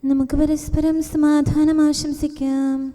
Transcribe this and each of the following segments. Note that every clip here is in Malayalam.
നമുക്ക് പരസ്പരം സമാധാനം ആശംസിക്കാം.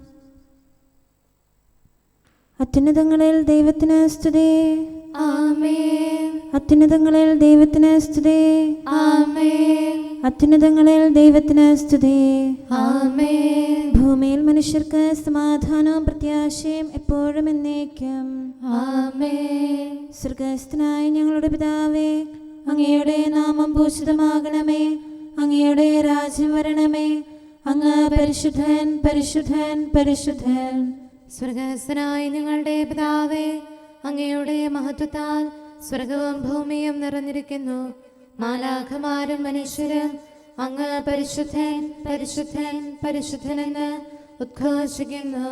അത്യുന്നതങ്ങളിൽ ദൈവത്തിന് സ്തുതി. ആമേൻ. അത്യുന്നതങ്ങളിൽ ദൈവത്തിന് സ്തുതി. ആമേൻ. അത്യുന്നതങ്ങളിൽ ദൈവത്തിന് സ്തുതി. ആമേൻ. ഭൂമിയിൽ മനുഷ്യർക്ക് സമാധാനവും പ്രത്യാശയും എപ്പോഴും എന്നേക്കും. ആമേൻ. സ്വർഗ്ഗസ്ഥനായ ഞങ്ങളുടെ പിതാവേ, അങ്ങയുടെ നാമം പൂജിതമാകണമേ. അങ്ങയുടെ രാജ്യം വരണമേ. അങ്ങ് പരിശുദ്ധൻ, പരിശുദ്ധൻ, പരിശുദ്ധൻ. സ്വർഗ്ഗസ്ഥനായ ഞങ്ങളുടെ പിതാവേ, അങ്ങയുടെ മഹത്വത്താൽ സ്വർഗവും ഭൂമിയും നിറഞ്ഞിരിക്കുന്നു. മാലാഖമാരും മനുഷ്യരും അങ്ങ് പരിശുദ്ധൻ, പരിശുദ്ധൻ, പരിശുദ്ധനെന്ന് ഉദ്ഘോഷിക്കുന്നു.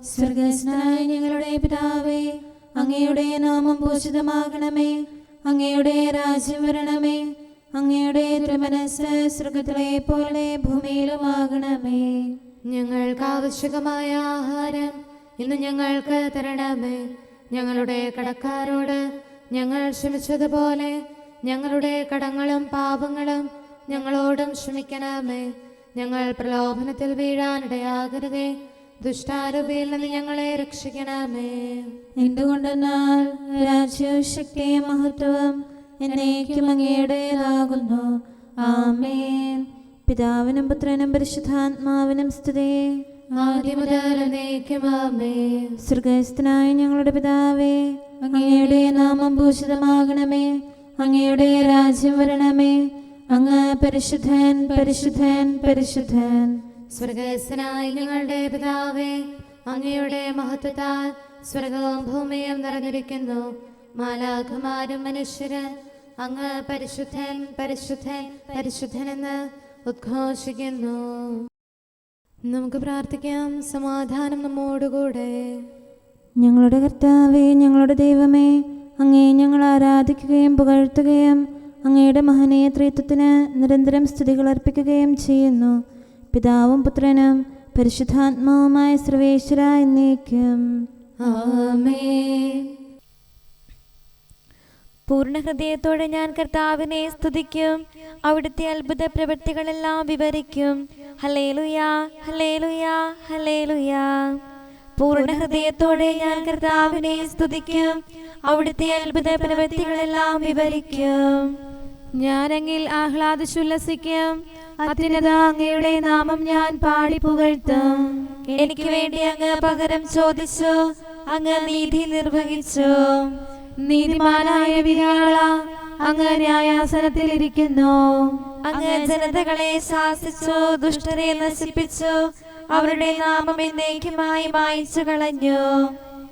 സ്വർഗ്ഗസ്ഥനായ ഞങ്ങളുടെ പിതാവേ, അങ്ങയുടെ നാമം പൂജിതമാകണമേ. അങ്ങയുടെ രാജ്യം വരണമേ. അങ്ങയുടെ തിരുമനസ്സ് സ്വർഗ്ഗത്തിലെ പോലെ ഭൂമിയിലുമാകണമേ. ഞങ്ങൾക്ക് ആവശ്യമായ ആഹാരം ഇന്ന് ഞങ്ങൾക്ക് തരണമേ. ഞങ്ങളുടെ കടക്കാരോട് ഞങ്ങൾ ക്ഷമിച്ചതുപോലെ ഞങ്ങളുടെ കടങ്ങളും പാപങ്ങളും ഞങ്ങളോടും ക്ഷമിക്കണമേ. ഞങ്ങൾ പ്രലോഭനത്തിൽ വീഴാനിടയാകരുതേ. ദുഷ്ടാരൂപിയിൽ നിന്ന് ഞങ്ങളെ രക്ഷിക്കണമേ. എന്തുകൊണ്ടെന്നാൽ രാജ്യവും ശക്തിയും മഹത്വവും എന്നേക്കും അങ്ങയുടേതാകുന്നു. ആമേൻ. പിതാവിനും പുത്രനും പരിശുദ്ധാത്മാവിനും സ്തുതി. ആദ്യം മുതൽ എന്നേക്കും ആമേൻ. സ്വർഗ്ഗസ്ഥനായ ഞങ്ങളുടെ പിതാവേ, അങ്ങയുടെ നാമം പൂജിതമാകണമേ. അങ്ങയുടെ രാജ്യം വരണമേ. അങ്ങ് പരിശുദ്ധൻ, പരിശുദ്ധൻ, പരിശുദ്ധൻ. സ്വർഗ്ഗസ്ഥനായ ഞങ്ങളുടെ പിതാവേ, അങ്ങയുടെ മഹത്വത്താൽ സ്വർഗവും ഭൂമിയും നിറഞ്ഞിരിക്കുന്നു. മാലാഖമാരും മനുഷ്യരും അങ്ങ് പരിശുദ്ധൻ, പരിശുദ്ധൻ, പരിശുദ്ധനെന്ന് ഉദ്ഘോഷിക്കുന്നു. നമുക്ക് പ്രാർത്ഥിക്കാം. സമാധാനം നമ്മോടുകൂടെ. ഞങ്ങളുടെ കർത്താവേ, ഞങ്ങളുടെ ദൈവമേ, അങ്ങയെ ഞങ്ങൾ ആരാധിക്കുകയും പുകഴ്ത്തുകയും അങ്ങയുടെ മഹനീയ ത്രിത്വത്തിന് നിരന്തരം സ്തുതികൾ അർപ്പിക്കുകയും ചെയ്യുന്നു. പിതാവും പുത്രനും പരിശുദ്ധാത്മാവുമായ സർവേശ്വര എന്നേക്കും. ആമേൻ. പൂർണ്ണ ഹൃദയത്തോടെ ഞാൻ കർത്താവിനെ സ്തുതിക്കും. അവിടുത്തെ അത്ഭുത പ്രവൃത്തികളെല്ലാം വിവരിക്കും. ഹല്ലേലൂയാ, ഹല്ലേലൂയാ, ഹല്ലേലൂയാ. പൂർണ്ണ ഹൃദയത്തോടെ ഞാൻ കർത്താവിനെ സ്തുതിക്കും. അവിടുത്തെ അത്ഭുത പ്രവൃത്തികളെല്ലാം വിവരിക്കും. ഞാൻ അങ്ങിൽ ആഹ്ലാദിച്ചുല്ലസിക്കും. അത്യുന്നത അങ്ങയുടെ നാമം ഞാൻ പാടി പുകഴ്ത്തും. എനിക്ക് വേണ്ടി അങ്ങ് പകരം ചോദിച്ചു. അങ്ങ് നീതി നിർവഹിച്ചു. നീതിമാനായ വിധിയാള, അങ്ങ് ന്യായാസനത്തിൽ ഇരിക്കുന്നു. അങ്ങ് ജനതകളെ ശാസിച്ചു, ദുഷ്ടരെ നശിപ്പിച്ചു. അവരുടെ നാമം എന്നേക്കുമായി മായ്ച്ചു കളഞ്ഞു.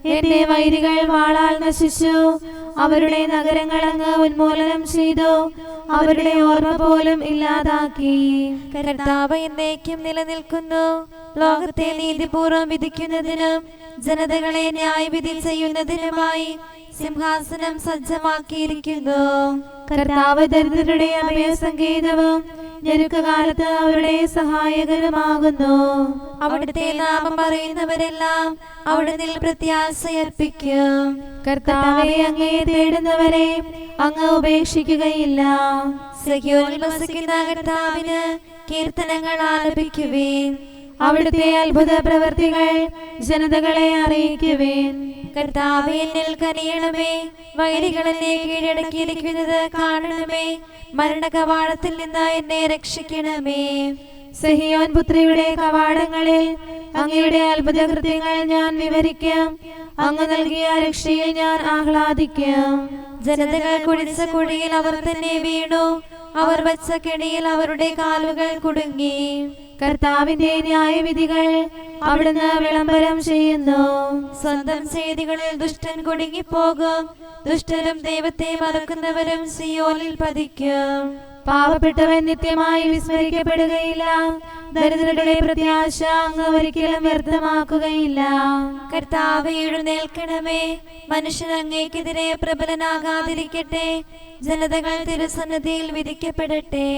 എന്റെ വൈരികൾ വാളാൽ നശിച്ചു. അവരുടെ നഗരങ്ങൾ അങ്ങ് ഉന്മൂലനം ചെയ്തു. അവരുടെ ഓർമ്മ പോലും ഇല്ലാതാക്കി. കർത്താവ് എന്നേക്കും നിലനിൽക്കുന്നു. ലോകത്തെ നീതിപൂർവം വിധിക്കുന്നതിനും ജനതകളെ ന്യായവിധി ചെയ്യുന്നതിനുമായി സിംഹാസനം സജ്ജമാക്കിയിരിക്കുന്നു. കർത്താവ് ദരിദ്രരുടെ അഭയസങ്കേതവും ഞെരുക്കകാലത്ത് അവരുടെ സഹായകരമാകുന്നു. അവിടുത്തെ നാമം അറിയുന്നവരെല്ലാം അവിടുന്ന് പ്രത്യാശയർപ്പിക്കും. കർത്താവെ, അങ്ങയെ തേടുന്നവരെ അങ്ങ് ഉപേക്ഷിക്കുകയില്ല. സിയോനിൽ വസിക്കുന്ന കർത്താവിന് കീർത്തനങ്ങൾ ആലപിക്കുവേൻ. അവിടുത്തെ അത്ഭുത പ്രവൃത്തികൾ ജനതകളെ അറിയിക്കുവേൻ. കർത്താവേ, എന്നിൽ കനിയണമേ. വൈരികൾ എന്നെ കീഴടക്കിയിരിക്കുന്നത് കാണണമേ. മരണകവാടത്തിൽ നിന്ന് എന്നെ രക്ഷിക്കണമേ. സിയോൻ പുത്രിയുടെ കവാടങ്ങളിൽ അങ്ങയുടെ അത്ഭുത കൃത്യങ്ങൾ ഞാൻ വിവരിക്കും. അങ്ങ് നൽകിയ രക്ഷയിൽ ഞാൻ ആഹ്ലാദിക്കും. ജനതകൾ കുഴിച്ച കുഴിയിൽ അവർ തന്നെ വീണു. അവർ വച്ച കെണിയിൽ അവരുടെ കാലുകൾ കുടുങ്ങി. കർത്താവിന്റെ ന്യായവിധികൾ അവിടുന്ന് വിളംബരം ചെയ്യുന്നു. സ്വന്തം ചെയ്തികളിൽ ദുഷ്ടൻ കുടുങ്ങിപ്പോകും. ദുഷ്ടരും ദൈവത്തെ മറക്കുന്നവരും സിയോനിൽ പതിക്കും. പാവപ്പെട്ടവൻ നിത്യമായി വിസ്മരിക്കപ്പെടുകയില്ല. ദരിദ്രരുടെ പ്രത്യാശ അങ്ങ് ഒരിക്കലും വ്യർത്ഥമാക്കുകയില്ല. കർത്താവേ, എഴുന്നേൽക്കണമേ. മനുഷ്യൻ അങ്ങേക്കെതിരെ പ്രബലനാകാതിരിക്കട്ടെ. ജനതകൾ തിരുസന്നിധിയിൽ വിധിക്കപ്പെടട്ടെ.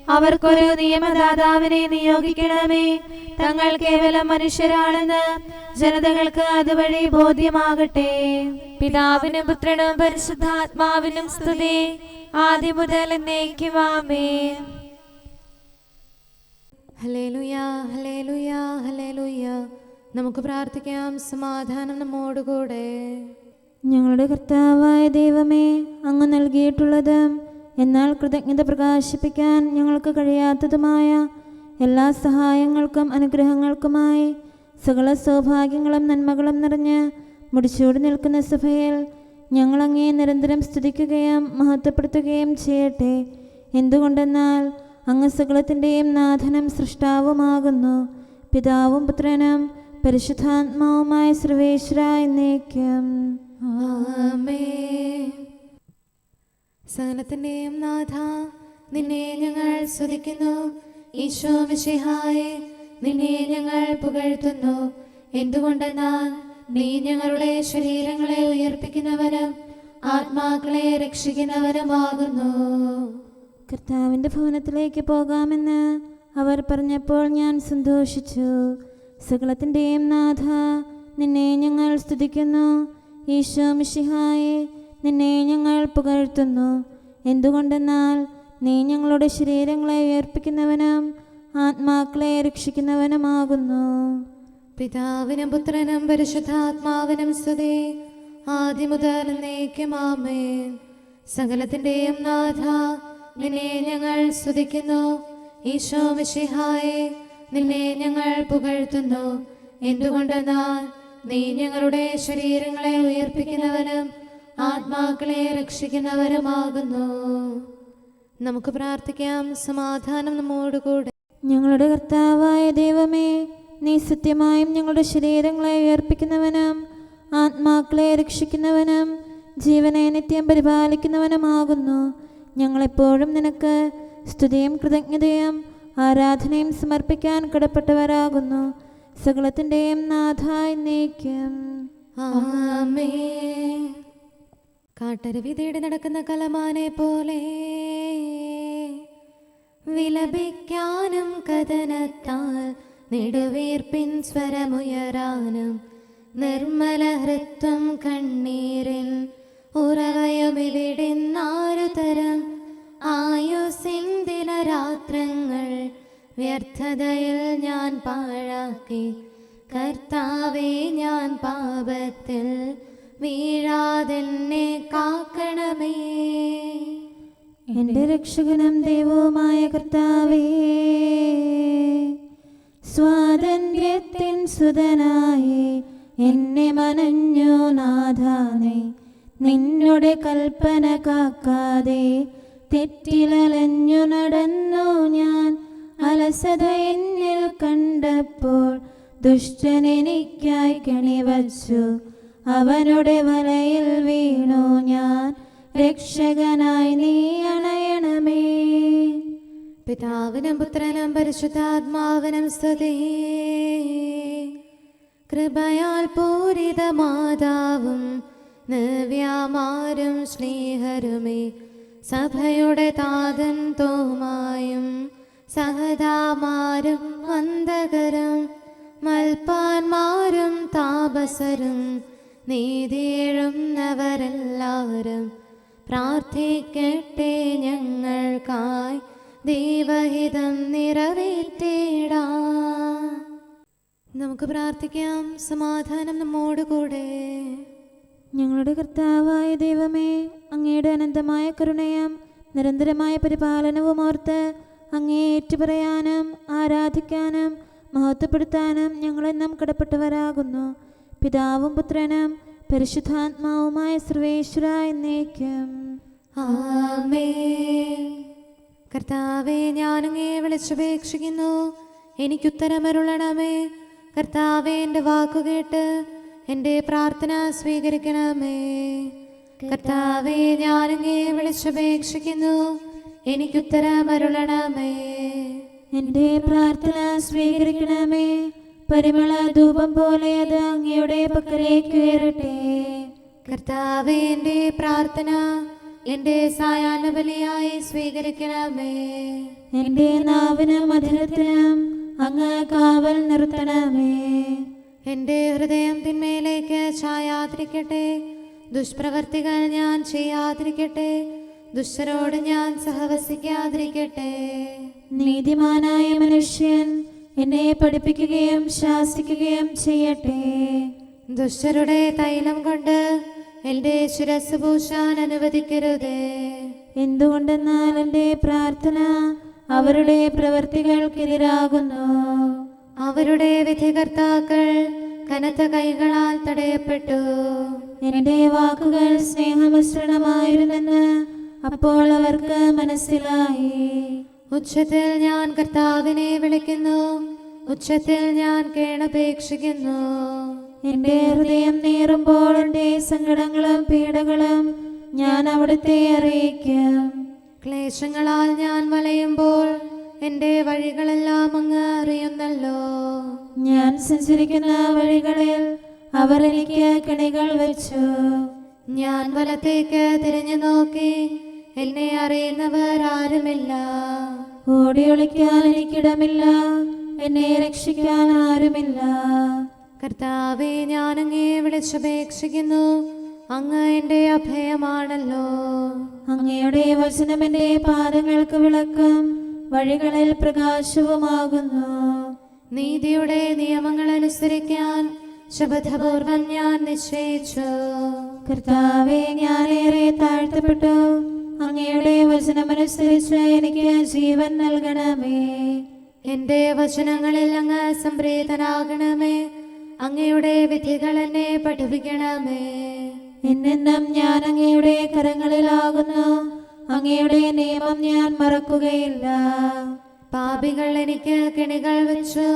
അവർക്കൊരു നിയമദാതാവിനെ നിയോഗിക്കണമേ. തങ്ങൾ കേവലം മനുഷ്യരാണെന്ന് ജനതകൾക്ക് അതുവഴി ബോധ്യമാകട്ടെ. പിതാവിനും പുത്രനും പരിശുദ്ധാത്മാവിനും സ്തുതി. ആദ്യം മുതൽ എന്നേക്കും ആമേൻ. ഹല്ലേലൂയ, ഹല്ലേലൂയ, ഹല്ലേലൂയ. നമുക്ക് പ്രാർത്ഥിക്കാം. സമാധാനം നമ്മോടുകൂടെ. ഞങ്ങളുടെ കർത്താവായ ദൈവമേ, അങ്ങ് നൽകിയിട്ടുള്ളതും എന്നാൽ കൃതജ്ഞത പ്രകാശിപ്പിക്കാൻ ഞങ്ങൾക്ക് കഴിയാത്തതുമായ എല്ലാ സഹായങ്ങൾക്കും അനുഗ്രഹങ്ങൾക്കുമായി സകല സൗഭാഗ്യങ്ങളും നന്മകളും നിറഞ്ഞ് മുടിച്ചൂടി നിൽക്കുന്ന സഭയിൽ ഞങ്ങളങ്ങേ നിരന്തരം സ്തുതിക്കുകയും മഹത്വപ്പെടുത്തുകയും ചെയ്യട്ടെ. എന്തുകൊണ്ടെന്നാൽ അങ്ങ് സകലത്തിൻ്റെയും നാഥനും സൃഷ്ടാവുമാകുന്നു. പിതാവും പുത്രനും പരിശുദ്ധാത്മാവുമായ സർവേശ്വര എന്നേക്കും. ആമേൻ. സകലത്തിന്റെയും നാഥ, നിന്നെ ഞങ്ങൾ സ്തുതിക്കുന്നു. ഈശോ മിശിഹായേ, നിന്നെ ഞങ്ങൾ പുകഴ്ത്തുന്നു. എന്തുകൊണ്ടെന്നാൽ നീ ഞങ്ങളുടെ ശരീരങ്ങളെ ഉയർപ്പിക്കുന്നവനും ആത്മാക്കളെ രക്ഷിക്കുന്നവനുമാകുന്നു. കർത്താവിൻ്റെ ഭവനത്തിലേക്ക് പോകാമെന്ന് അവർ പറഞ്ഞപ്പോൾ ഞാൻ സന്തോഷിച്ചു. സകലത്തിൻ്റെയും നാഥ, നിന്നെ ഞങ്ങൾ സ്തുതിക്കുന്നു. ഈശോ മിശിഹായേ, നിന്നെ ഞങ്ങൾ പുകഴ്ത്തുന്നു. എന്തുകൊണ്ടെന്നാൽ നീ ഞങ്ങളുടെ ശരീരങ്ങളെ ഉയർപ്പിക്കുന്നവനും ആത്മാക്കളെ രക്ഷിക്കുന്നവനുമാകുന്നു. പിതാവിനും പുത്രനും പരിശുദ്ധാത്മാവിനും സ്തുതി, ആദ്യം മുതൽ എന്നേക്കും ആമേൻ. സകലത്തിന്റെയും നാഥ, നിന്നെ ഞങ്ങൾ സ്തുതിക്കുന്നു. ഈശോ മിശിഹായേ, നിന്നെ ഞങ്ങൾ പുകഴ്ത്തുന്നു. എന്തുകൊണ്ടെന്നാൽ നീ ഞങ്ങളുടെ ശരീരങ്ങളെ ഉയർപ്പിക്കുന്നവനും ആത്മാക്കളെ രക്ഷിക്കുന്നവരുമാകുന്നു. നമുക്ക് പ്രാർത്ഥിക്കാം. സമാധാനം നമ്മോടുകൂടെ. ഞങ്ങളുടെ കർത്താവായ ദൈവമേ, നീ സത്യമായും ഞങ്ങളുടെ ശരീരങ്ങളെ ഉയർപ്പിക്കുന്നവനും ആത്മാക്കളെ രക്ഷിക്കുന്നവനും ജീവനെ നിത്യം പരിപാലിക്കുന്നവനുമാകുന്നു. ഞങ്ങളെപ്പോഴും നിനക്ക് സ്തുതിയും കൃതജ്ഞതയും ആരാധനയും സമർപ്പിക്കാൻ കടപ്പെട്ടവരാകുന്നു. സകലത്തിൻ്റെയും നാഥ എന്നേക്കും. ആമേൻ. കാട്ടരുവി തേടി നടക്കുന്ന കലമാനെ പോലെ വിലപിക്കാനും കഥനത്താൽ നെടുവീർപ്പിൻ സ്വരമുയരാനും നിർമ്മല ഹൃത്വം കണ്ണീരിൻ ഉറവയുമിവിടുന്നാരു തരം ആയുസിൻ ദിനരാത്രങ്ങൾ വ്യർത്ഥതയിൽ ഞാൻ പാഴാക്കി. കർത്താവേ, ഞാൻ പാപത്തിൽ വീഴാതെന്നെ കാക്കണമേ. എൻ്റെ രക്ഷകനും ദൈവവുമായ കർത്താവേ, സ്വാതന്ത്ര്യത്തിൻ സുതനായി എന്നെ മനഞ്ഞു നാഥാനേ. നിന്നുടെ കൽപ്പന കാക്കാതെ തെറ്റിലലഞ്ഞു നടന്നു ഞാൻ. അലസത എന്നിൽ കണ്ടപ്പോൾ ദുഷ്ടനെനിക്കായി കണിവച്ചു. അവനുടെ വലയിൽ വീണു ഞാൻ. രക്ഷകനായി നീ അണയണമേ. പിതാവിനും പുത്രനും പരിശുദ്ധാത്മാവിനും സ്തുതി. കൃപയാൽ പൂരിത മാതാവും നവ്യാമാരും സ്നേഹരുമേ, സഭയുടെ താതൻ തോമായും സഹതാമാരും വന്ദകരും മൽപ്പാന്മാരും താപസരും നീതിയെഴുന്നവരെല്ലാവരും പ്രാർത്ഥിക്കട്ടെ ഞങ്ങൾക്കായി. ദൈവഹിതം നിറവേറ്റിടാം. നമുക്ക് പ്രാർത്ഥിക്കാം. സമാധാനം നമ്മോടുകൂടെ. ഞങ്ങളുടെ കർത്താവായ ദൈവമേ, അങ്ങയുടെ അനന്തമായ കരുണയും നിരന്തരമായ പരിപാലനവും ഓർത്ത് അങ്ങേ ഏറ്റുപറയാനും ആരാധിക്കാനും മഹത്വപ്പെടുത്താനും ഞങ്ങളെന്നും കടപ്പെട്ടവരാകുന്നു. പിതാവും പുത്രനും പരിശുദ്ധാത്മാവുമായ സർവേശ്വര എന്നേക്കും. ആമേൻ. കർത്താവേ, ഞാനങ്ങേ വിളിച്ചപേക്ഷിക്കുന്നു, എനിക്കുത്തരമരുളണമേ. കർത്താവേ, എൻ്റെ വാക്കുകേട്ട് എൻ്റെ പ്രാർത്ഥന സ്വീകരിക്കണമേ. കർത്താവേ, ഞാനങ്ങേ വിളിച്ചപേക്ഷിക്കുന്നു, എനിക്കുത്തരമരുളണമേ. എൻ്റെ പ്രാർത്ഥന സ്വീകരിക്കണമേ. പരിമള ധൂപം പോലെ അത് അങ്ങയുടെ പക്കലേക്ക് ഉയരട്ടെ. കർത്താവേ, എൻ്റെ പ്രാർത്ഥന എൻ്റെ സായാഹ്ന ബലിയായി സ്വീകരിക്കണമേ. എൻ്റെ നാവിനും മധുരത്തിനും അങ്ങ് കാവൽ നിർത്തണമേ. എൻ്റെ ഹൃദയം തിന്മയിലേക്ക് ചായാതിരിക്കട്ടെ. ദുഷ്പ്രവർത്തികൾ ഞാൻ ചെയ്യാതിരിക്കട്ടെ. ദുഷ്ടരോട് ഞാൻ സഹവസിക്കാതിരിക്കട്ടെ. നീതിമാനായ മനുഷ്യൻ എന്നെ പഠിപ്പിക്കുകയും ശാസിക്കുകയും ചെയ്യട്ടെ. ദുഷ്ടരുടെ തൈലം കൊണ്ട് എന്റെ ശിരസ് പൂശാൻ അനുവദിക്കരുതേ. എന്തുകൊണ്ടെന്നാൽ എൻ്റെ പ്രാർത്ഥന അവരുടെ പ്രവൃത്തികൾക്കെതിരാകുന്നു. അവരുടെ വിധികർത്താക്കൾ കനത്ത കൈകളാൽ തടയപ്പെട്ടു. എൻ്റെ വാക്കുകൾ സ്നേഹമിശ്രണമായിരുന്നെന്ന് അപ്പോൾ അവർക്ക് മനസ്സിലായി. ഉച്ചത്തിൽ ഞാൻ കർത്താവിനെ വിളിക്കുന്നു, ഉച്ചത്തിൽ ഞാൻ കേണപേക്ഷിക്കുന്നു. എൻ്റെ ഹൃദയം നീറുമ്പോൾ എൻ്റെ സങ്കടങ്ങളും പീഡകളും ഞാൻ അവിടുത്തെ അറിയിക്കും. ക്ലേശങ്ങളാൽ ഞാൻ വലയുമ്പോൾ എൻ്റെ വഴികളെല്ലാം അങ്ങ് അറിയുന്നല്ലോ. ഞാൻ സഞ്ചരിക്കുന്ന വഴികളിൽ അവർ എനിക്ക് കെണികൾ വെച്ചു. ഞാൻ വലത്തേക്ക് തിരിഞ്ഞു നോക്കി, എന്നെ അറിയുന്നവർ ആരുമില്ല. ഓടിയൊളിക്കാൻ എനിക്കിടമില്ല, എന്നെ രക്ഷിക്കാൻ ആരുമില്ല. കർത്താവേ, ഞാൻ അങ്ങേ വിളിച്ചപേക്ഷിക്കുന്നു, അങ്ങ് എൻ്റെ അഭയമാണല്ലോ. അങ്ങയുടെ വചനം എൻ്റെ പാദങ്ങൾക്ക് വിളക്കും വഴികളിൽ പ്രകാശവുമാകുന്നു. നീതിയുടെ നിയമങ്ങൾ അനുസരിക്കാൻ ശപഥപൂർവം ഞാൻ നിശ്ചയിച്ചു. കർത്താവേ, ഞാനേറെ താഴ്ത്തപ്പെട്ടു. അങ്ങയുടെ വചനമനുസരിച്ച് എനിക്ക് ജീവൻ നൽകണമേ. എൻ്റെ വചനങ്ങളിൽ അങ്ങ് സംപ്രീതനാകണമേ. അങ്ങയുടെ വിധികൾ എന്നെ പഠിപ്പിക്കണമേ. എന്നെന്നും ഞാൻ അങ്ങയുടെ കരങ്ങളിലാകുന്നു. അങ്ങയുടെ നിയമം ഞാൻ മറക്കുകയില്ല. പാപികൾ എനിക്ക് കെണികൾ വെച്ചു,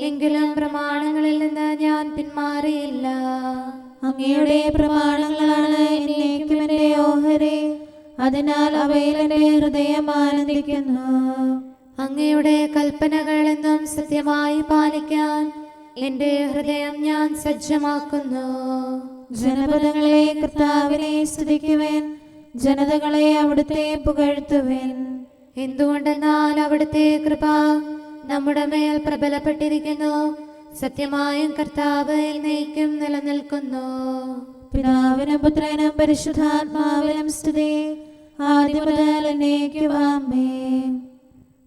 എങ്കിലും പ്രമാണങ്ങളിൽ നിന്ന് ഞാൻ പിന്മാറിയില്ല. അങ്ങയുടെ പ്രമാണങ്ങളാണ് എന്നേക്കും എൻ്റെ ഓഹരി. അതിനാൽ അവയിൽ എൻ്റെ ഹൃദയം ആനന്ദിക്കുന്നു. അങ്ങയുടെ കൽപ്പനകൾ എന്നും സത്യമായി പാലിക്കാൻ എൻ്റെ ഹൃദയം ഞാൻ സജ്ജമാക്കുന്നു. ജനപദങ്ങളെ കർത്താവിനെ സ്തുതിക്കുവേൻ, ജനതകളെ അവിടുത്തെ പുകഴ്ത്തുവേൻ. എന്തുകൊണ്ടെന്നാൽ അവിടുത്തെ കൃപ നമ്മുടെ മേൽ പ്രബലപ്പെട്ടിരിക്കുന്നു. സത്യമായും കർത്താവ് എന്നേക്കും നിലനിൽക്കുന്നു. പിതാവിനും പുത്രനും പരിശുദ്ധാത്മാവിനും സ്തുതി, ആദ്യം മുതൽ എന്നേക്കും ആമേൻ.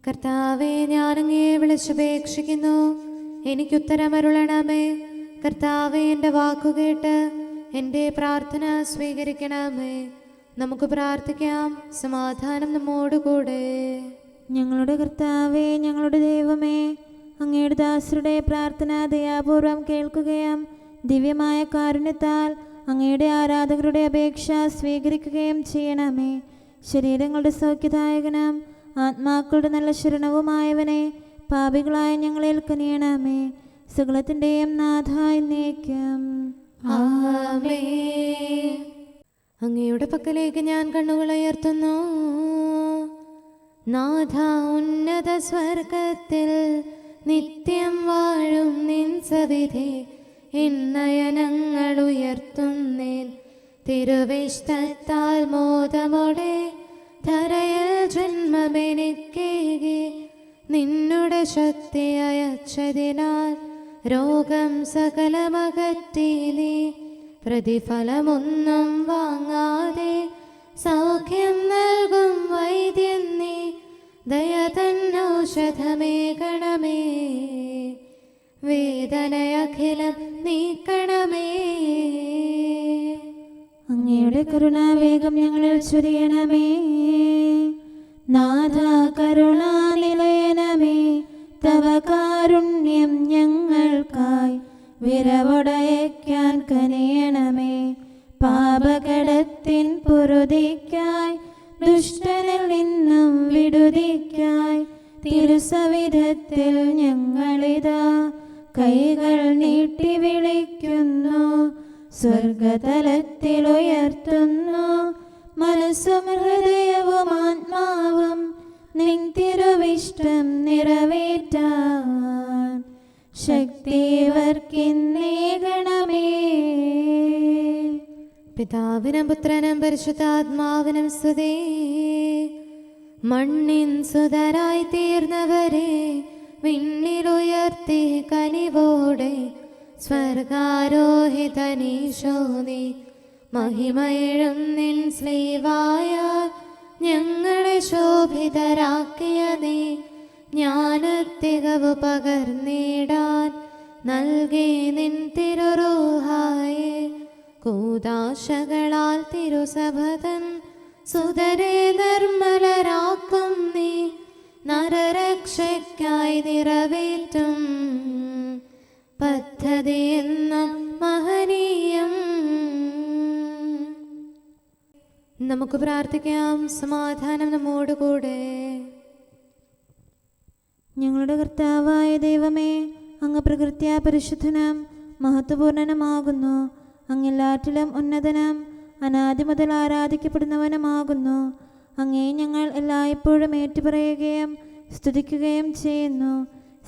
കർത്താവേ, ഞാൻ അങ്ങേ വിളിച്ചപേക്ഷിക്കുന്നു, എനിക്കുത്തരമരുളണമേ. കർത്താവേ, എൻ്റെ വാക്കുകേട്ട് എൻ്റെ പ്രാർത്ഥന സ്വീകരിക്കണമേ. നമുക്ക് പ്രാർത്ഥിക്കാം. സമാധാനം നമ്മോടുകൂടെ. ഞങ്ങളുടെ കർത്താവേ, ഞങ്ങളുടെ ദൈവമേ, അങ്ങയുടെ ദാസരുടെ പ്രാർത്ഥന ദയാപൂർവം കേൾക്കുകയും ദിവ്യമായ കാരുണ്യത്താൽ അങ്ങയുടെ ആരാധകരുടെ അപേക്ഷ സ്വീകരിക്കുകയും ചെയ്യണമേ. ശരീരങ്ങളുടെ സൗഖ്യദായകനും ആത്മാക്കളുടെ നല്ല ശരണവുമായവനെ, പാപികളായ ഞങ്ങളിൽ കനിയണമേ. സകലത്തിൻ്റെയും നാഥ എന്നേക്കും ആമേൻ. അങ്ങയുടെ പക്കലേക്ക് ഞാൻ കണ്ണുകൾ ഉയർത്തുന്നു. നാഥ, ഉന്നത സ്വർഗത്തിൽ നിത്യം വാഴും നിൻ സവിധി നയനങ്ങൾ ഉയർത്തുന്നേൻ. തിരുവിഷ്ടത്താൽ മോദമോടെ ധരയിൽ ജന്മമെനിക്കേകി നിന്നുടെ ശക്തി അയച്ചതിനാൽ രോഗം സകലമകറ്റി നീ പ്രതിഫലമൊന്നും വാങ്ങാതെ സൗഖ്യം നൽകും വൈദ്യൻ നീ. ദയ തന്നൗഷധമേകണമേ, വേദനയഖിലം നീക്കണമേ. അങ്ങയുടെ കരുണാവേഗം ഞങ്ങളിൽ ചൊരിയണമേ. നാഥ, കരുണാനിലയനമേ, തവ കാരുണ്യം ഞങ്ങൾക്കായി വിരവൊടയയ്ക്കാൻ കനിയണമേ. പാപകടത്തിൻ പൊറുതിക്കായി ദുഷ്ടനിൽ നിന്നും വിടുതിക്കായി തിരുസവിധത്തിൽ ഞങ്ങളിതാ കൈകൾ നീട്ടി വിളിക്കുന്നു. സ്വർഗതലത്തിലുയർത്തുന്നു മനസ്സും ഹൃദയവും ആത്മാവും നിൻ തിരുവിഷ്ടം നിറവേറ്റാൻ ശക്തിവർക്കിന്നേകണമേ. പിതാവിനും പുത്രനും പരിശുദ്ധാത്മാവിനും സ്തുതി. മണ്ണിൻ സുതരായി തീർന്നവരെ വിണ്ണിലുയർത്തി കനിവോടെ സ്വർഗാരോഹിതനീശോ നീ മഹിമയിഴും നിൻ സ്ലീവായ ഞങ്ങളെ ശോഭിതരാക്കിയ നീ ജ്ഞാനത്തികവ് പകർന്നിടാൻ നൽകി നിൻ തിരുറൂഹായെ കൂദാശകളാൽ തിരുസഭതൻ സുതരെ നിർമ്മലരാക്കും നീ നരരക്ഷയ്ക്കായി നിറവേറ്റും പദ്ധതി എന്ന മഹനീയം. നമുക്ക് പ്രാർത്ഥിക്കാം. സമാധാനം നമ്മോടുകൂടെ. ഞങ്ങളുടെ കർത്താവായ ദൈവമേ, അങ്ങ് പ്രകൃത്യാ പരിശുദ്ധനും മഹത്വപൂർണനുമാകുന്നു. അങ്ങെല്ലാറ്റിലും ഉന്നതനും അനാദി മുതൽ ആരാധിക്കപ്പെടുന്നവനുമാകുന്നു. അങ്ങേ ഞങ്ങൾ എല്ലായ്പ്പോഴും ഏറ്റുപറയുകയും സ്തുതിക്കുകയും ചെയ്യുന്നു.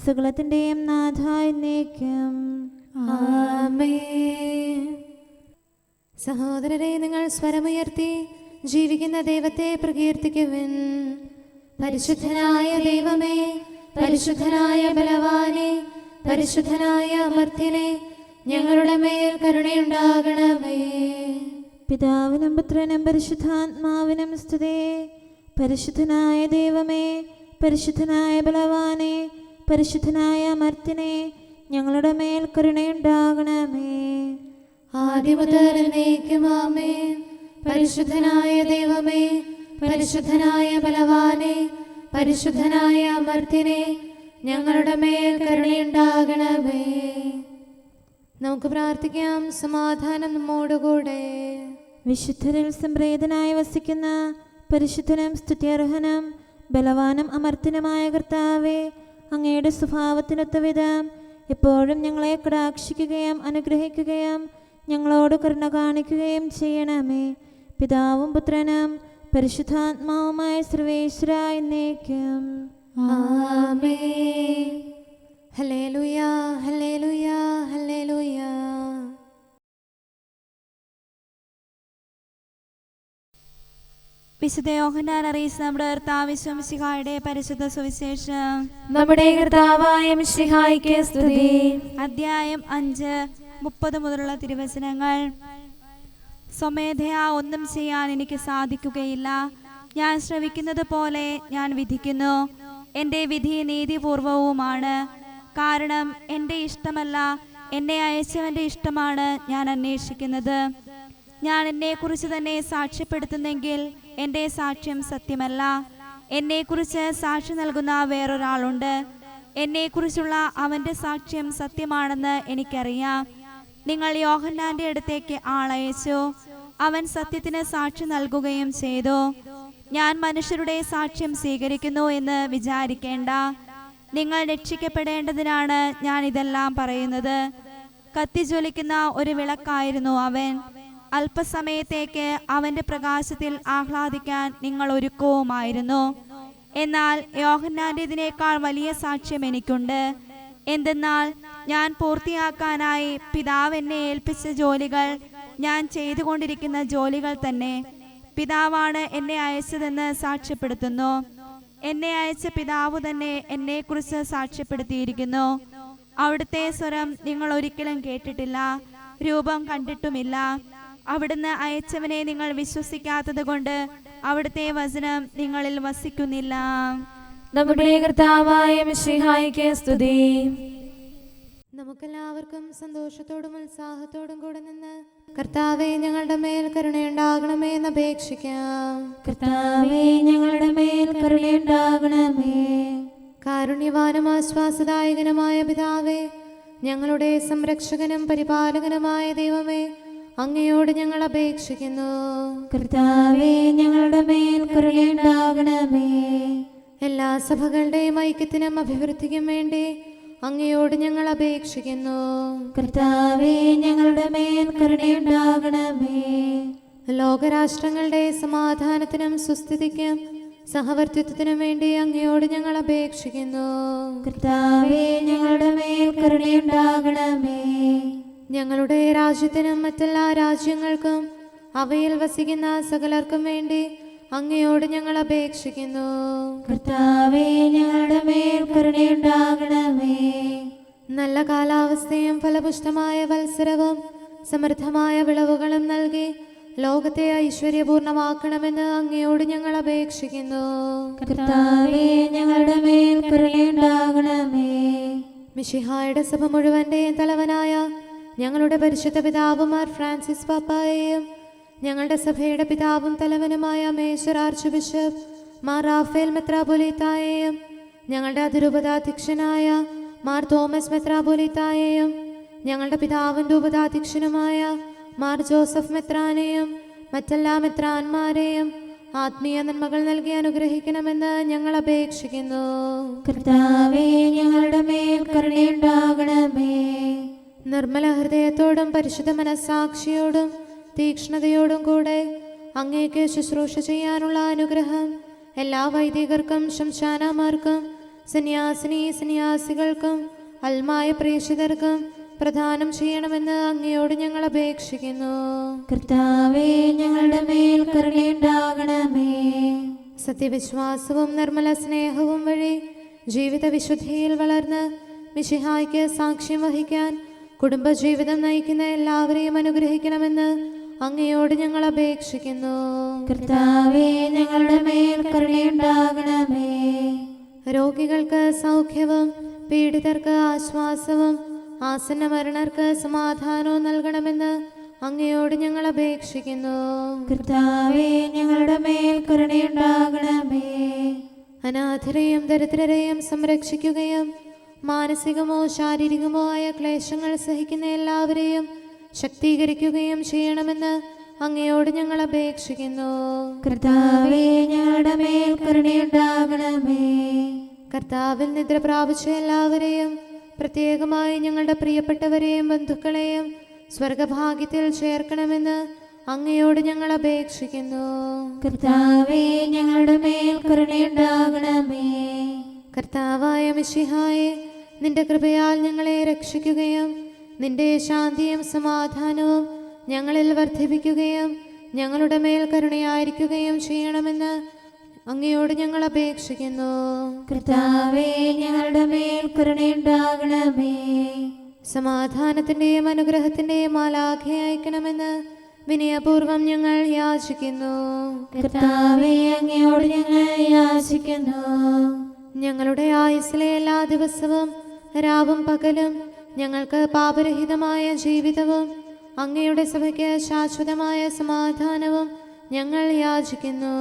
സകലത്തിൻ്റെയും നാഥ എന്നേക്കും. ആമേൻ. സഹോദരരെ, നിങ്ങൾ സ്വരമുയർത്തി ജീവിക്കുന്ന ദൈവത്തെ പ്രകീർത്തിക്കുവിൻ. പരിശുദ്ധനായ ദൈവമേ, പരിശുദ്ധനായ ബലവാനെ, പരിശുദ്ധനായ അമർത്യനെ, ഞങ്ങളുടെ മേൽ കരുണയുണ്ടാകണമേ. പിതാവിനും പുത്രനും പരിശുദ്ധാത്മാവിനും സ്തുതി. പരിശുദ്ധനായ ദൈവമേ, പരിശുദ്ധനായ ബലവാനെ, പരിശുദ്ധനായ അമർത്യനെ, ഞങ്ങളുടെ മേൽ കരുണയുണ്ടാകണമേ. ആദിമുതൽ എന്നേക്കും ആമേൻ. പരിശുദ്ധനായ ദൈവമേ, പരിശുദ്ധനായ ബലവാനെ, പരിശുദ്ധനായ അമർത്യനെ, ഞങ്ങളുടെ മേൽ കരുണയുണ്ടാകണമേ. നമുക്ക് പ്രാർത്ഥിക്കാം. സമാധാനം നമ്മോടുകൂടെ. വിശുദ്ധരിൽ സംപ്രീതനായി വസിക്കുന്ന പരിശുദ്ധനും സ്തുത്യർഹനും ബലവാനും അമർത്യനുമായ കർത്താവേ, അങ്ങയുടെ സ്വഭാവത്തിനൊത്ത വിധം എപ്പോഴും ഞങ്ങളെ കടാക്ഷിക്കുകയും അനുഗ്രഹിക്കുകയും ഞങ്ങളോട് കരുണ കാണിക്കുകയും ചെയ്യണമേ. പിതാവും പുത്രനും പരിശുദ്ധാത്മാവുമായ സർവേശ്വര എന്നേക്കും. ആമേൻ. ഹല്ലേലൂയ, ഹല്ലേലൂയ, ഹല്ലേലൂയ. വിശുദ്ധ യോഹന്നാൻ അറിയിച്ച നമ്മുടെ കർത്താവ് മിശിഹായുടെ പരിശുദ്ധ സുവിശേഷം. നമ്മുടെ കർത്താവായ മിശിഹായ്ക്ക് സ്തുതി. അധ്യായം 5 30 മുതലുള്ള തിരുവചനങ്ങൾ. സ്വമേധയാ ഒന്നും ചെയ്യാൻ എനിക്ക് സാധിക്കുകയില്ല. ഞാൻ ശ്രവിക്കുന്നത് പോലെ ഞാൻ വിധിക്കുന്നു. എൻ്റെ വിധി നീതിപൂർവവുമാണ്. കാരണം എൻ്റെ ഇഷ്ടമല്ല, എന്നെ അയച്ചവൻ്റെ ഇഷ്ടമാണ് ഞാൻ അന്വേഷിക്കുന്നത്. ഞാൻ എന്നെക്കുറിച്ച് തന്നെ സാക്ഷ്യപ്പെടുത്തുന്നെങ്കിൽ എൻ്റെ സാക്ഷ്യം സത്യമല്ല. എന്നെക്കുറിച്ച് സാക്ഷി നൽകുന്ന വേറൊരാളുണ്ട്. എന്നെക്കുറിച്ചുള്ള അവൻ്റെ സാക്ഷ്യം സത്യമാണെന്ന് എനിക്കറിയാം. നിങ്ങൾ യോഹന്നാൻ്റെ അടുത്തേക്ക് ആളയച്ചു. അവൻ സത്യത്തിന് സാക്ഷി നൽകുകയും ചെയ്തു. ഞാൻ മനുഷ്യരുടെ സാക്ഷ്യം സ്വീകരിക്കുന്നു എന്ന് വിചാരിക്കേണ്ട. നിങ്ങൾ രക്ഷിക്കപ്പെടേണ്ടതിനാണ് ഞാൻ ഇതെല്ലാം പറയുന്നത്. കത്തിജ്വലിക്കുന്ന ഒരു വിളക്കായിരുന്നു അവൻ. അല്പസമയത്തേക്ക് അവൻ്റെ പ്രകാശത്തിൽ ആഹ്ലാദിക്കാൻ നിങ്ങൾ ഒരുക്കവുമായിരുന്നു. എന്നാൽ യോഹന്നാൻ്റെതിനേക്കാൾ വലിയ സാക്ഷ്യം എനിക്കുണ്ട്. എന്തെന്നാൽ ഞാൻ പൂർത്തിയാക്കാനായി പിതാവ് എന്നെ ഏൽപ്പിച്ച ജോലികൾ ഞാൻ ചെയ്തുകൊണ്ടിരിക്കുന്ന ജോലികൾ തന്നെ. പിതാവാണ് എന്നെ അയച്ചതെന്ന് സാക്ഷ്യപ്പെടുത്തുന്നു. എന്നെ അയച്ച പിതാവ് തന്നെ എന്നെക്കുറിച്ച് സാക്ഷ്യപ്പെടുത്തിയിരിക്കുന്നു. അവിടുത്തെ സ്വരം നിങ്ങൾ ഒരിക്കലും കേട്ടിട്ടില്ല, രൂപം കണ്ടിട്ടുമില്ല. അവിടുന്ന് അയച്ചവനെ നിങ്ങൾ വിശ്വസിക്കാത്തത് കൊണ്ട് അവിടുത്തെ വചനം നിങ്ങളിൽ വസിക്കുന്നില്ല. നമ്മുടെ കർത്താവായ മിശിഹായ്ക്ക് സ്തുതി. നമുക്കെല്ലാവർക്കും സന്തോഷത്തോടും ഉത്സാഹത്തോടും കൂടെ നിന്ന് കർത്താവേ, ഞങ്ങളുടെ മേൽ കരുണയുണ്ടാകണമേ എന്ന് അപേക്ഷിക്കാം. കർത്താവേ, ഞങ്ങളുടെ മേൽ കരുണയുണ്ടാകണമേ. കാരുണ്യവാനും ആശ്വാസദായകനുമായ പിതാവേ, ഞങ്ങളുടെ സംരക്ഷകനും പരിപാലകനുമായ ദൈവമേ, അങ്ങയോട് ഞങ്ങൾ അപേക്ഷിക്കുന്നു. കർത്താവേ, ഞങ്ങളുടെ മേൽ കരുണയുണ്ടാകണമേ. എല്ലാ സഭകളുടെയും ഐക്യത്തിനും അഭിവൃദ്ധിക്കും വേണ്ടി അങ്ങയോട് ഞങ്ങൾ അപേക്ഷിക്കുന്നു. കർത്താവേ, ഞങ്ങളുടെ മേൽ കരുണയുണ്ടാകണമേ. ലോകരാഷ്ട്രങ്ങളുടെ സമാധാനത്തിനും സുസ്ഥിതിക്കും സഹവർത്തിത്വത്തിനും വേണ്ടി അങ്ങയോട് ഞങ്ങൾ അപേക്ഷിക്കുന്നു. കർത്താവേ, ഞങ്ങളുടെ മേൽ കരുണയുണ്ടാകണമേ. ഞങ്ങളുടെ രാജ്യത്തിനും മറ്റെല്ലാ രാജ്യങ്ങൾക്കും അവയിൽ വസിക്കുന്ന സകലർക്കും വേണ്ടി അങ്ങയോട് ഞങ്ങൾ അപേക്ഷിക്കുന്നു. കർത്താവേ, ഞങ്ങളുടെ മേൽ കരുണയുണ്ടാകണമേ. നല്ല കാലാവസ്ഥയും ഫലപുഷ്ടമായ വത്സരവും സമൃദ്ധമായ വിളവുകളും നൽകി ലോകത്തെ ഐശ്വര്യപൂർണമാക്കണമെന്ന് അങ്ങയോട് ഞങ്ങൾ അപേക്ഷിക്കുന്നു. കർത്താവേ, ഞങ്ങളുടെ മേൽ കരുണയുണ്ടാകണമേ. മിശിഹായുടെ സഭ മുഴുവന്റെയും തലവനായ ഞങ്ങളുടെ പരിശുദ്ധ പിതാവ് മാർ ഫ്രാൻസിസ് പാപ്പായെയും ഞങ്ങളുടെ സഭയുടെ പിതാവും തലവനുമായ major archbishop Mar Raphael മെത്രാപൊലീത്തായെയും ഞങ്ങളുടെ അതിരൂപതാധ്യക്ഷനായ മാർ തോമസ് മെത്രാപൊലീത്തായെയും ഞങ്ങളുടെ പിതാവിൻ്റെ ഉപതാധ്യക്ഷനുമായ മാർ ജോസഫ് മെത്രാനെയും മറ്റെല്ലാ മെത്രാന്മാരെയും ആത്മീയ നന്മകൾ നൽകി അനുഗ്രഹിക്കണമെന്ന് ഞങ്ങൾ അപേക്ഷിക്കുന്നു. കർത്താവേ, ഞങ്ങളുടെ മേൽ കരുണയുണ്ടാകണമേ. നിർമ്മല ഹൃദയത്തോടും പരിശുദ്ധ മനസ്സാക്ഷിയോടും തീക്ഷ്ണതയോടും കൂടെ അങ്ങേക്ക് ശുശ്രൂഷ ചെയ്യാനുള്ള അനുഗ്രഹം എല്ലാ വൈദികർക്കും ശംശാനമാർക്കും സന്യാസികൾക്കും അൽമായ പ്രേക്ഷിതർക്കും പ്രദാനം ചെയ്യണമെന്ന് അങ്ങയോട് ഞങ്ങൾ അപേക്ഷിക്കുന്നു. കർത്താവേ, ഞങ്ങളുടെ മേൽ കരുണയുണ്ടാകണമേ. സത്യവിശ്വാസവും നിർമ്മല സ്നേഹവും വഴി ജീവിത വിശുദ്ധിയിൽ വളർന്ന് മിശിഹായ്ക്ക് സാക്ഷ്യം വഹിക്കാൻ കുടുംബജീവിതം നയിക്കുന്ന എല്ലാവരെയും അനുഗ്രഹിക്കണമെന്ന് അങ്ങയോട് ഞങ്ങൾ അപേക്ഷിക്കുന്നു. കർത്താവേ, ഞങ്ങളുടെ മേൽ കരുണയുണ്ടാകണമേ. രോഗികൾക്ക് സൗഖ്യവും പീഡിതർക്ക് ആശ്വാസവും ആസന്ന മരണർക്ക് സമാധാനവും നൽകണമെന്ന് അങ്ങയോട് ഞങ്ങൾ അപേക്ഷിക്കുന്നു. കർത്താവേ, ഞങ്ങളുടെ മേൽ കരുണയുണ്ടാകണമേ. അനാഥരെയും ദരിദ്രരെയും സംരക്ഷിക്കുകയും മാനസികമോ ശാരീരികമോ ആയ ക്ലേശങ്ങൾ സഹിക്കുന്ന എല്ലാവരെയും ശക്തീകരിക്കുകയും ചെയ്യണമെന്ന് അങ്ങയോട് ഞങ്ങൾ അപേക്ഷിക്കുന്നു. കർത്താവേ, ഞങ്ങളുടെ മേൽ കരുണയുണ്ടാകണമേ. കർത്താവിൽ നിദ്ര പ്രാപിച്ച എല്ലാവരെയും പ്രത്യേകമായി ഞങ്ങളുടെ പ്രിയപ്പെട്ടവരെയും ബന്ധുക്കളെയും സ്വർഗഭാഗ്യത്തിൽ ചേർക്കണമെന്ന് അങ്ങയോട് ഞങ്ങൾ അപേക്ഷിക്കുന്നു. കർത്താവേ, ഞങ്ങളുടെ മേൽ കരുണയുണ്ടാകണമേ. കർത്താവായ മിശിഹായെ, നിന്റെ കൃപയാൽ ഞങ്ങളെ രക്ഷിക്കുകയും നിന്റെ ശാന്തിയും സമാധാനവും ഞങ്ങളിൽ വർദ്ധിപ്പിക്കുകയും ഞങ്ങളുടെ മേൽ കരുണയായിരിക്കുകയും ചെയ്യണമെന്ന് അങ്ങയോട് ഞങ്ങൾ അപേക്ഷിക്കുന്നു. കർത്താവേ, ഞങ്ങളുടെ മേൽ കരുണയുണ്ടാകണമേ. സമാധാനത്തിന്റെയും അനുഗ്രഹത്തിന്റെയും മാലാഖയെ അയക്കണമെന്ന് വിനയപൂർവം ഞങ്ങൾ യാചിക്കുന്നു. കർത്താവേ, അങ്ങയോട് ഞങ്ങൾ യാചിക്കുന്നു. ഞങ്ങളുടെ ആയുസ്സിലെ എല്ലാ ദിവസവും രാവും പകലും ഞങ്ങൾക്ക് പാപരഹിതമായ ജീവിതവും അങ്ങയുടെ സഭയ്ക്ക് ശാശ്വതമായ സമാധാനവും ഞങ്ങൾ യാചിക്കുന്നു.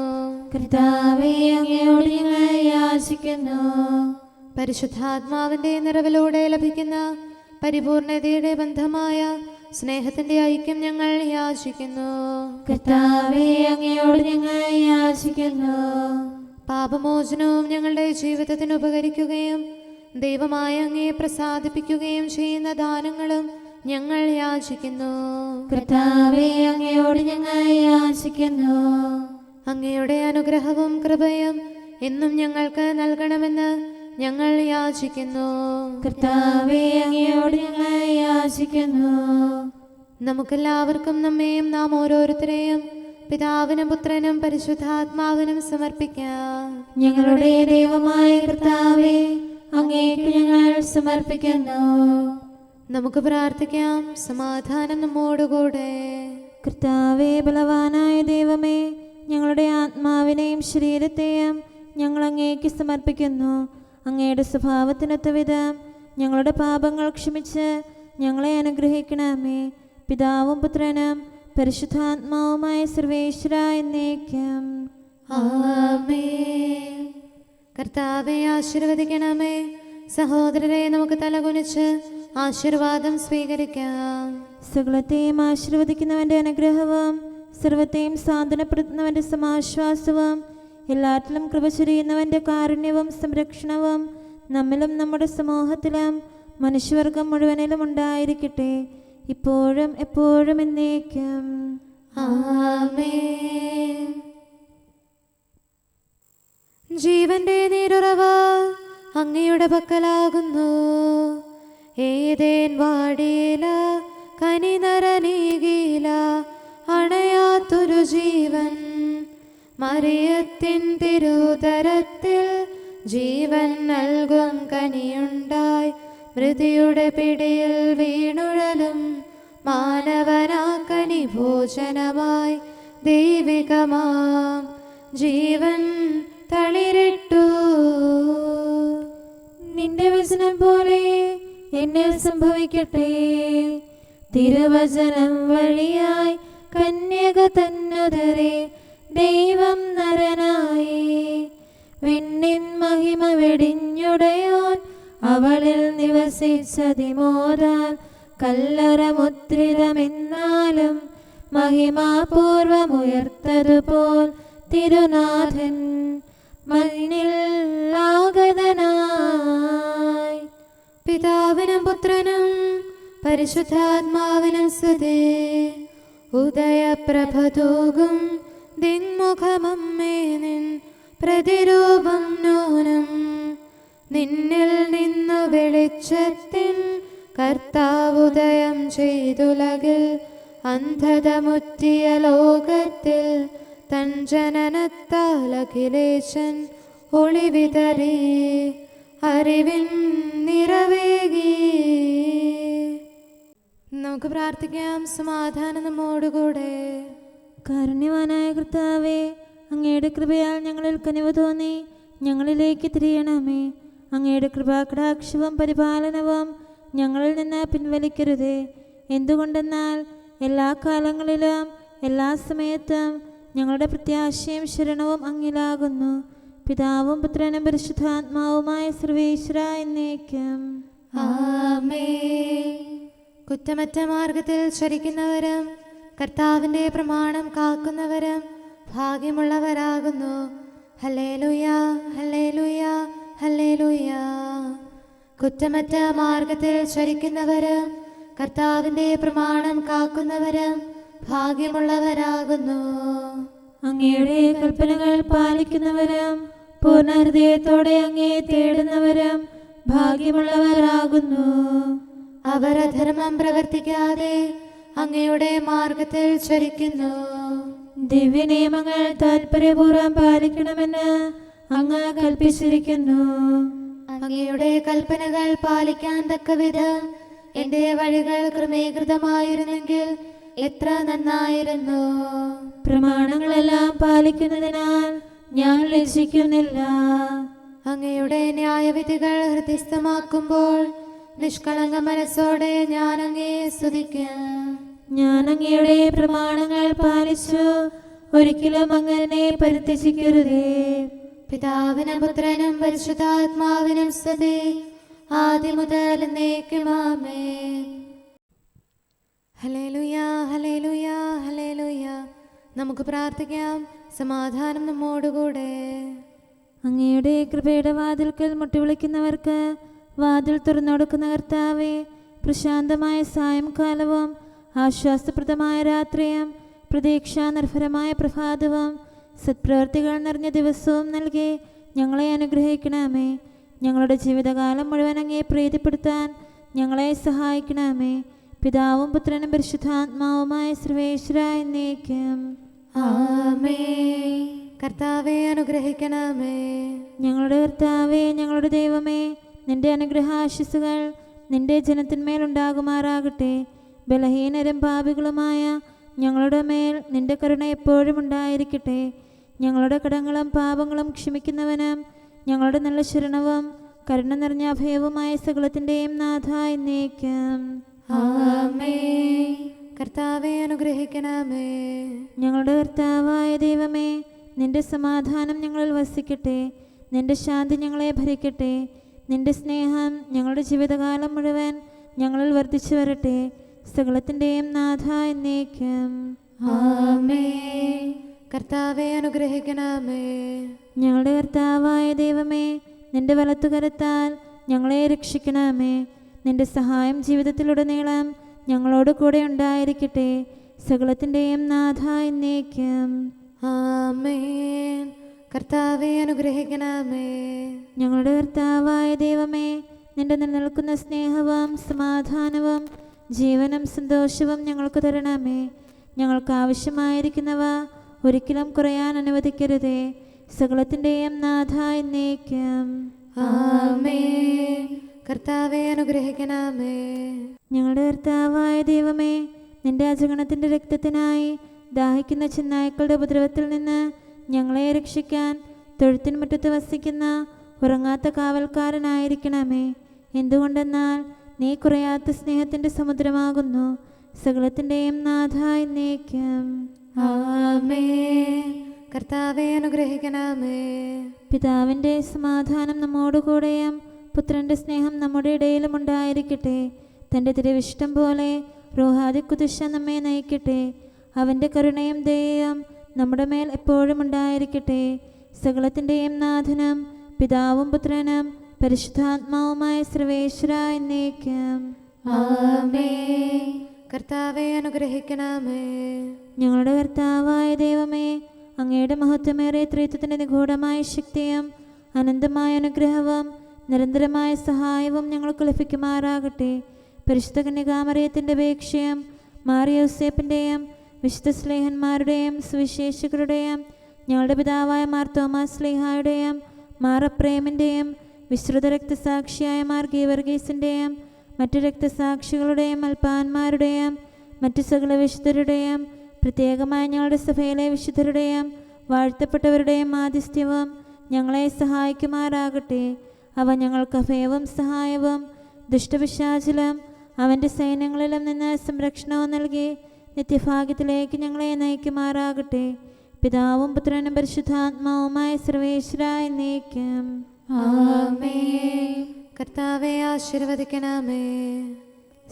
കർത്താവേ, അങ്ങയോട് ഞങ്ങൾ യാചിക്കുന്നു. പരിശുദ്ധാത്മാവിന്റെ നിറവിലൂടെ ലഭിക്കുന്ന പരിപൂർണതയുടെ ബന്ധമായ സ്നേഹത്തിന്റെ ഐക്യം ഞങ്ങൾ യാചിക്കുന്നു. കർത്താവേ, അങ്ങയോട് ഞങ്ങൾ യാചിക്കുന്നു. പാപമോചനവും ഞങ്ങളുടെ ജീവിതത്തിന് ഉപകരിക്കുകയും ദൈവമായ അങ്ങയെ പ്രസാദിപ്പിക്കുകയും ചെയ്യുന്ന ദാനങ്ങളും ഞങ്ങൾ യാചിക്കുന്നു. കർത്താവേ, അങ്ങയോട് ഞങ്ങൾ യാചിക്കുന്നു. അങ്ങയുടെ അനുഗ്രഹവും കൃപയും എന്നും ഞങ്ങൾക്ക് നൽകണമെന്ന് ഞങ്ങൾ യാചിക്കുന്നു. കർത്താവേ, അങ്ങയോട് ഞങ്ങൾ യാചിക്കുന്നു. നമുക്കെല്ലാവർക്കും നമ്മെയും നാം ഓരോരുത്തരെയും പിതാവിനും പുത്രനും പരിശുദ്ധാത്മാവിനും സമർപ്പിക്കാം. ഞങ്ങളുടെ ദൈവമായ കർത്താവേ, അങ്ങേക്ക് ഞങ്ങൾ സമർപ്പിക്കുന്നു. നമുക്ക് പ്രാർത്ഥിക്കാം. സമാധാനം നമ്മോടുകൂടെ. കർത്താവേ, ബലവാനായ ദൈവമേ, ഞങ്ങളുടെ ആത്മാവിനെയും ശരീരത്തെയും ഞങ്ങൾ അങ്ങേക്ക് സമർപ്പിക്കുന്നു. അങ്ങയുടെ സ്വഭാവത്തിനൊത്ത വിധം ഞങ്ങളുടെ പാപങ്ങൾ ക്ഷമിച്ച് ഞങ്ങളെ അനുഗ്രഹിക്കണമേ. പിതാവും പുത്രനും പരിശുദ്ധാത്മാവുമായ സർവേശ്വര എന്നേക്കും ആമേൻ. കർത്താവെ ആശീർവദിക്കണമേ. സഹോദരരെ, നമുക്ക് തലകുനിച്ച് ആശീർവാദം സ്വീകരിക്കാം. സകലത്തെയും ആശീർവദിക്കുന്നവന്റെ അനുഗ്രഹവും സർവത്തെയും സാന്ത്വനപ്പെടുത്തുന്നവന്റെ സമാശ്വാസവും എല്ലാറ്റിലും കൃപ ചൊരിയുന്നവന്റെ കാരുണ്യവും സംരക്ഷണവും നമ്മിലും നമ്മുടെ സമൂഹത്തിലും മനുഷ്യവർഗം മുഴുവനിലും ഉണ്ടായിരിക്കട്ടെ, ഇപ്പോഴും എപ്പോഴും എന്നേക്കും ആമേൻ. ജീവന്റെ നീരുറവ അങ്ങയുടെ പക്കലാകുന്നു. ഏതേൻ വാടിയില കനി നരനീകില അണയാത്തൊരു ജീവൻ. മറിയത്തിൻ തിരുതരത്തിൽ ജീവൻ നൽകും കനിയുണ്ടായി. മൃതിയുടെ പിടിയിൽ വീണുഴലും മാനവനാക്കനി ഭോജനമായി ദൈവികമാം ജീവൻ തളിരിട്ടു. നിന്റെ വചനം പോലെ എന്നിൽ സംഭവിക്കട്ടെ. തിരുവചനം വഴിയായി കന്യക തന്നുദരെ ദൈവം നരനായി. വിണ്ണിൻ മഹിമ വെടിഞ്ഞുടയോൻ അവളിൽ നിവസിച്ചതിമോദാൽ കല്ലറ മുദ്രിതമെന്നാലും മഹിമാപൂർവമുയർത്തതുപോൽ തിരുനാഥൻ മണ്ണിൽ ആഗതനായി. പിതാവിനും പുത്രനും പരിശുദ്ധാത്മാവിനും സ്തുതി. ഉദയപ്രഭതൂകും ദിൻമുഖമമ്മേ നിൻ പ്രതിരൂപം നൂനം. നിന്നിൽ നിന്നു വെളിച്ചത്തിൻ കർത്താവുദയം ചെയ്തുലകിൽ അന്ധത മുറ്റിയ ലോകത്തിൽ തൻ ജനനത്താൽ അഖിലേശൻ ഒളിവിതറി അറിവിൻ നിറവേകി. നമുക്ക് പ്രാർത്ഥിക്കാം. സമാധാനം നമ്മോടുകൂടെ. കാരുണ്യവാനായ കർത്താവേ, അങ്ങയുടെ കൃപയാൽ ഞങ്ങളിൽ കനിവ് തോന്നി ഞങ്ങളിലേക്ക് തിരിയണമേ. അങ്ങയുടെ കൃപാകടാക്ഷവും പരിപാലനവും ഞങ്ങളിൽ നിന്ന് പിൻവലിക്കരുതേ. എന്തുകൊണ്ടെന്നാൽ എല്ലാ കാലങ്ങളിലും എല്ലാ സമയത്തും ഞങ്ങളുടെ പ്രത്യാശയും ശരണവും അങ്ങിലാകുന്നു. പിതാവും പുത്രനും പരിശുദ്ധാത്മാവുമായ സർവേശ്വര എന്നേക്കും ആമേൻ. കുറ്റമറ്റ മാർഗത്തിൽ ചരിക്കുന്നവരും കർത്താവിൻ്റെ പ്രമാണം കാക്കുന്നവരും ഭാഗ്യമുള്ളവരാകുന്നു. ഹല്ലേലൂയ, ഹല്ലേലൂയ, ഹല്ലേലൂയ. കുറ്റമറ്റ മാർഗത്തിൽ ചരിക്കുന്നവരും കർത്താവിൻ്റെ പ്രമാണം കാക്കുന്നവരും ഭാഗ്യമുള്ളവരാകുന്നു. അങ്ങയുടെ കൽപ്പനകൾ പാലിക്കുന്നവരും പൂർണ്ണ ഹൃദയത്തോടെ അങ്ങയെ തേടുന്നവരും ഭാഗ്യമുള്ളവരാകുന്നു. അവർ അധർമ്മം പ്രവർത്തിക്കാതെ അങ്ങയുടെ മാർഗത്തിൽ ചരിക്കുന്നു. ദിവ്യനിയമങ്ങൾ താൽപര്യപൂർവ്വം പാലിക്കണമെന്ന് അങ്ങ് കൽപ്പിച്ചിരിക്കുന്നു. അങ്ങയുടെ കൽപ്പനകൾ പാലിക്കാൻ തക്കവിധം എന്റെ വഴികൾ ക്രമീകൃതമായിരുന്നെങ്കിൽ എത്ര നന്നായിരുന്നു. പ്രമാണങ്ങളെല്ലാം പാലിക്കുന്നതിനാൽ ഞാൻ ലജ്ജിക്കുന്നില്ല. അങ്ങയുടെ ന്യായവിധികൾ ഹൃദയസ്ഥമാക്കുമ്പോൾ നിഷ്കളങ്ക മനസ്സോടെ ഞാൻ അങ്ങയെ സ്തുതിക്കാം. ഞാൻ അങ്ങയുടെ പ്രമാണങ്ങൾ പാലിച്ചു, ഒരിക്കലും അങ്ങനെ പരിത്യജിക്കരുതേ. പിതാവിനും പുത്രനും പരിശുദ്ധാത്മാവിനും സ്തുതി, ആദ്യം മുതൽ എന്നേക്കും ആമേൻ. ഹല്ലേലൂയ, ഹല്ലേലൂയ, ഹല്ലേലൂയ. നമുക്ക് പ്രാർത്ഥിക്കാം. സമാധാനം നമ്മോടുകൂടെ. അങ്ങയുടെ കൃപയുടെ വാതിൽക്കൽ മുട്ടിവിളിക്കുന്നവർക്ക് വാതിൽ തുറന്നുകൊടുക്കുന്ന കർത്താവേ, പ്രശാന്തമായ സായംകാലവും ആശ്വാസപ്രദമായ രാത്രിയും പ്രതീക്ഷാനിർഭരമായ പ്രഭാതവും സത്പ്രവർത്തികൾ നിറഞ്ഞ ദിവസവും നൽകി ഞങ്ങളെ അനുഗ്രഹിക്കണമേ. ഞങ്ങളുടെ ജീവിതകാലം മുഴുവൻ അങ്ങയെ പ്രീതിപ്പെടുത്താൻ ഞങ്ങളെ സഹായിക്കണമേ. പിതാവും പുത്രനും പരിശുദ്ധാത്മാവുമായ സർവേശ്വര എന്നേക്കും ആമേൻ. കർത്താവെ അനുഗ്രഹിക്കണമേ. ഞങ്ങളുടെ കർത്താവേ, ഞങ്ങളുടെ ദൈവമേ, നിന്റെ അനുഗ്രഹാശിസുകൾ നിന്റെ ജനത്തിന്മേലുണ്ടാകുമാറാകട്ടെ. ബലഹീനരും പാപികളുമായ ഞങ്ങളുടെ മേൽ നിന്റെ കരുണ എപ്പോഴും ഉണ്ടായിരിക്കട്ടെ. ഞങ്ങളുടെ കടങ്ങളും പാപങ്ങളും ക്ഷമിക്കുന്നവനും ഞങ്ങളുടെ നല്ല ശരണവും കരുണ നിറഞ്ഞ അഭയവുമായ സകലത്തിൻ്റെയും നാഥ എന്നേക്കും ആമേൻ. കർത്താവെ അനുഗ്രഹിക്കണമേ. ഞങ്ങളുടെ കർത്താവായ ദൈവമേ, നിന്റെ സമാധാനം ഞങ്ങളിൽ വസിക്കട്ടെ. നിന്റെ ശാന്തി ഞങ്ങളെ ഭരിക്കട്ടെ. നിന്റെ സ്നേഹം ഞങ്ങളുടെ ജീവിതകാലം മുഴുവൻ ഞങ്ങളിൽ വർദ്ധിച്ചു വരട്ടെ. സകലത്തിൻ്റെയും നാഥ എന്നേക്കും ആമേൻ. കർത്താവെ അനുഗ്രഹിക്കണമേ. ഞങ്ങളുടെ കർത്താവായ ദൈവമേ, നിന്റെ വലത്തുകരത്താൽ ഞങ്ങളെ രക്ഷിക്കണമേ. നിന്റെ സഹായം ജീവിതത്തിലുടനീളം ഞങ്ങളോട് കൂടെ ഉണ്ടായിരിക്കട്ടെ. സകലത്തിൻ്റെയും നാഥ എന്നേക്കും ആമേൻ. കർത്താവെ അനുഗ്രഹിക്കണമേ. ഞങ്ങളുടെ കർത്താവായ ദൈവമേ, നിന്റെ നിലനിൽക്കുന്ന സ്നേഹവും സമാധാനവും ജീവനും സന്തോഷവും ഞങ്ങൾക്ക് തരണമേ. ഞങ്ങൾക്ക് ആവശ്യമായിരിക്കുന്നവ ഒരിക്കലും കുറയാൻ അനുവദിക്കരുതേ. സകലത്തിൻ്റെയും നാഥ എന്നേക്കും ആമേൻ. കർത്താവെ അനുഗ്രഹിക്കണമേ. ഞങ്ങളുടെ കർത്താവായ ദൈവമേ, നിന്റെ അജഗണത്തിൻ്റെ രക്തത്തിനായി ദാഹിക്കുന്ന ചെന്നായ്ക്കളുടെ ഉപദ്രവത്തിൽ നിന്ന് ഞങ്ങളെ രക്ഷിക്കാൻ തൊഴുത്തിൻ മുറ്റത്ത് വസിക്കുന്ന ഉറങ്ങാത്ത കാവൽക്കാരനായിരിക്കണമേ. എന്തുകൊണ്ടെന്നാൽ നീ കുറയാത്ത സ്നേഹത്തിൻ്റെ സമുദ്രമാകുന്നു. സകലത്തിൻ്റെയും നാഥ എന്നേക്കും. ആമേൻ. കർത്താവെ അനുഗ്രഹിക്കണമേ. പിതാവിൻ്റെ സമാധാനം നമ്മോടുകൂടെയും പുത്രൻ്റെ സ്നേഹം നമ്മുടെ ഇടയിലും ഉണ്ടായിരിക്കട്ടെ. തൻ്റെ തിരുവിഷ്ടം പോലെ റോഹാദിക്കുദിശ നമ്മെ നയിക്കട്ടെ. അവൻ്റെ കരുണയും ദയയും നമ്മുടെ മേൽ എപ്പോഴും ഉണ്ടായിരിക്കട്ടെ. സകലത്തിൻ്റെയും നാഥനും പിതാവും പുത്രനും പരിശുദ്ധാത്മാവുമായ സർവേശ്വര എന്നേക്കും. ആമേൻ. കർത്താവെ അനുഗ്രഹിക്കണമേ. ഞങ്ങളുടെ കർത്താവായ ദൈവമേ, അങ്ങയുടെ മഹത്വമേറിയ ത്രിത്വത്തിൻ്റെ നിഗൂഢമായ ശക്തിയും അനന്തമായ അനുഗ്രഹവും നിരന്തരമായ സഹായവും ഞങ്ങൾക്ക് ലഭിക്കുമാറാകട്ടെ. പരിശുദ്ധ കന്യകാമറിയത്തിൻ്റെ അപേക്ഷയും മാറിയോസേപ്പിൻ്റെയും വിശുദ്ധ സ്ലേഹന്മാരുടെയും സുവിശേഷകരുടെയും ഞങ്ങളുടെ പിതാവായ മാർ തോമാസ് സ്ലീഹായുടെയും മാർ അപ്രേമിൻ്റെയും വിശ്രുത രക്തസാക്ഷിയായ മാർ ഗീവർഗീസിൻ്റെയും മറ്റു രക്തസാക്ഷികളുടെയും അൽപ്പാന്മാരുടെയും മറ്റു സകല വിശുദ്ധരുടെയും പ്രത്യേകമായി ഞങ്ങളുടെ സഭയിലെ വിശുദ്ധരുടെയും വാഴ്ത്തപ്പെട്ടവരുടെയും മാധ്യസ്ഥ്യവും ഞങ്ങളെ സഹായിക്കുമാറാകട്ടെ. അവ ഞങ്ങൾക്ക് അഭയവും സഹായവും ദുഷ്ടപിശാചിലും അവൻ്റെ സൈന്യങ്ങളിലും നിന്ന് സംരക്ഷണവും നൽകി നിത്യഭാഗ്യത്തിലേക്ക് ഞങ്ങളെ നയിക്കുമാറാകട്ടെ. പിതാവും പുത്രനും പരിശുദ്ധാത്മാവുമായ സർവേശ്വര എന്നേക്കും. ആമേൻ. കർത്താവെ ആശീർവദിക്കണമേ.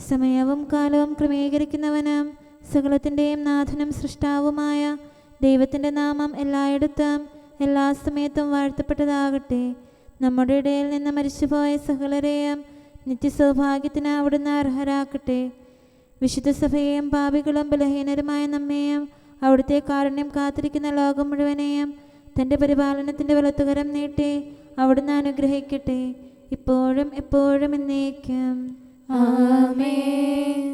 സമയവും കാലവും ക്രമീകരിക്കുന്നവനും സകലത്തിൻ്റെയും നാഥനും സൃഷ്ടാവുമായ ദൈവത്തിൻ്റെ നാമം എല്ലായിടത്തും എല്ലാ സമയത്തും വാഴ്ത്തപ്പെട്ടതാകട്ടെ. നമ്മുടെ ഇടയിൽ നിന്ന് മരിച്ചുപോയ സകലരെയും നിത്യസൗഭാഗ്യത്തിന് അവിടുന്ന് അർഹരാക്കട്ടെ. വിശുദ്ധ സഭയെയും പാപികളും ബലഹീനരുമായ നമ്മെയും അവിടുത്തെ കാരുണ്യം കാത്തിരിക്കുന്ന ലോകം മുഴുവനെയും തൻ്റെ പരിപാലനത്തിൻ്റെ വലത്തുകരം നീട്ടി അവിടുന്ന് അനുഗ്രഹിക്കട്ടെ, ഇപ്പോഴും എപ്പോഴും എന്നേക്കും. ആമേൻ.